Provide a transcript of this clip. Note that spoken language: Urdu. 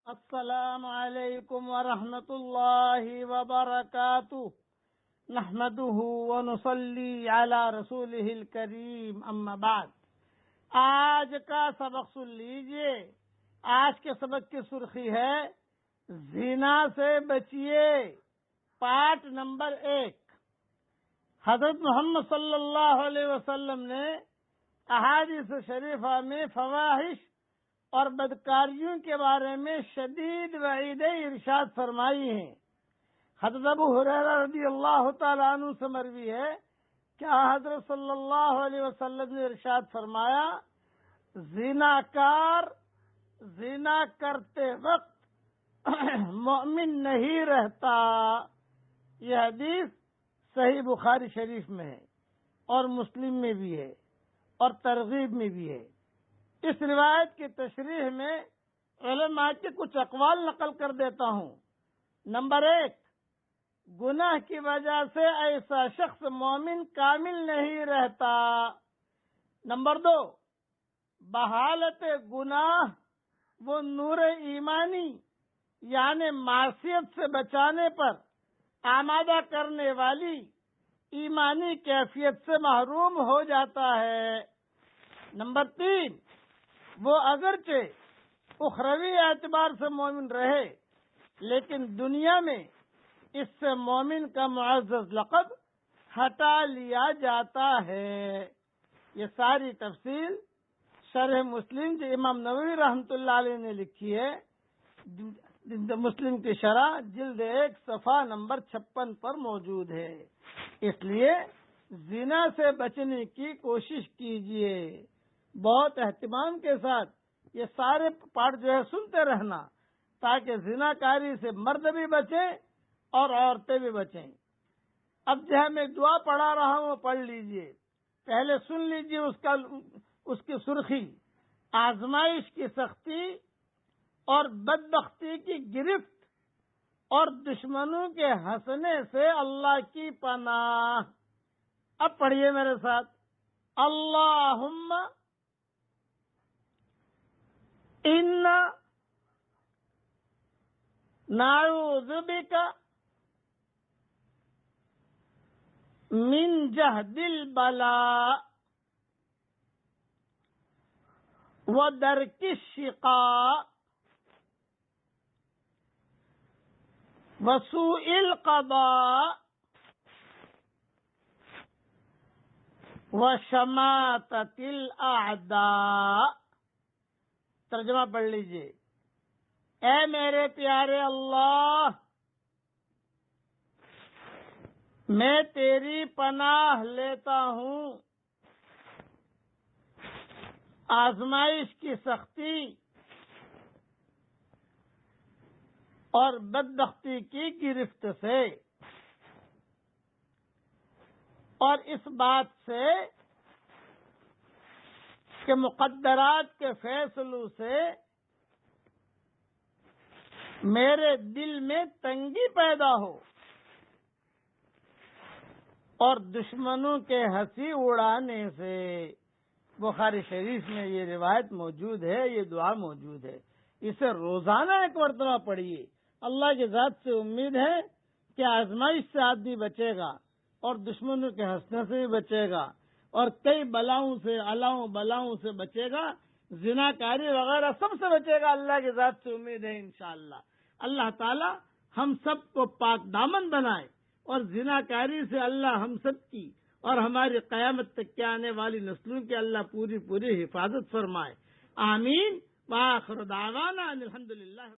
السلام علیکم ورحمۃ اللہ وبرکاتہ نحمده ونصلی علی رسولہ الکریم اما بعد۔ آج کا سبق سن لیجئے۔ آج کے سبق کی سرخی ہے زنا سے بچیے، پارٹ نمبر 1۔ حضرت محمد صلی اللہ علیہ وسلم نے احادیث شریفہ میں فواحش اور بدکاریوں کے بارے میں شدید وعیدیں ارشاد فرمائی ہیں۔ حضرت ابو ہریرہ رضی اللہ تعالیٰ عنہ سے مروی ہے کہ حضرت صلی اللہ علیہ وسلم نے ارشاد فرمایا، زناکار زنا کرتے وقت مومن نہیں رہتا۔ یہ حدیث صحیح بخاری شریف میں ہے اور مسلم میں بھی ہے اور ترغیب میں بھی ہے۔ اس روایت کی تشریح میں علماء کے کچھ اقوال نقل کر دیتا ہوں۔ نمبر 1، گناہ کی وجہ سے ایسا شخص مومن کامل نہیں رہتا۔ نمبر 2، بحالت گناہ وہ نور ایمانی یعنی معصیت سے بچانے پر آمادہ کرنے والی ایمانی کیفیت سے محروم ہو جاتا ہے۔ نمبر 3، وہ اگرچہ اخروی اعتبار سے مومن رہے لیکن دنیا میں اس سے مومن کا معزز لقب ہٹا لیا جاتا ہے۔ یہ ساری تفصیل شرح مسلم جو امام نووی رحمۃ اللہ علیہ نے لکھی ہے، مسلم کی شرح جلد 1 صفحہ نمبر 56 پر موجود ہے۔ اس لیے زنا سے بچنے کی کوشش کیجیے۔ بہت اہتمام کے ساتھ یہ سارے پارٹ جو ہے سنتے رہنا، تاکہ زنا کاری سے مرد بھی بچیں اور عورتیں بھی بچیں۔ اب جو ہے میں دعا پڑھا رہا ہوں وہ پڑھ لیجئے، پہلے سن لیجئے اس کی سرخی۔ آزمائش کی سختی اور بدبختی کی گرفت اور دشمنوں کے ہنسنے سے اللہ کی پناہ۔ اب پڑھیے میرے ساتھ، اللہم انا نعوذ بک من جہد البلاء ودرک الشقاء وسوء القضاء وشماتۃ الاعداء۔ ترجمہ پڑھ لیجئے۔ اے میرے پیارے اللہ، میں تیری پناہ لیتا ہوں آزمائش کی سختی اور بدبختی کی گرفت سے، اور اس بات سے کہ مقدرات کے فیصلوں سے میرے دل میں تنگی پیدا ہو اور دشمنوں کے ہنسی اڑانے سے۔ بخاری شریف میں یہ روایت موجود ہے، یہ دعا موجود ہے۔ اسے روزانہ ایک مرتبہ پڑھیے۔ اللہ کی ذات سے امید ہے کہ آزمائش سے آدمی بچے گا اور دشمنوں کے ہنسنے سے بھی بچے گا اور کئی بلاؤں سے بلاؤں سے بچے گا، زناکاری وغیرہ سب سے بچے گا۔ اللہ کی ذات سے امید ہے انشاءاللہ۔ اللہ تعالی ہم سب کو پاک دامن بنائے اور زناکاری سے اللہ ہم سب کی اور ہماری قیامت تک کے آنے والی نسلوں کی اللہ پوری حفاظت فرمائے۔ آمین۔ وآخر دعوانا ان الحمدللہ۔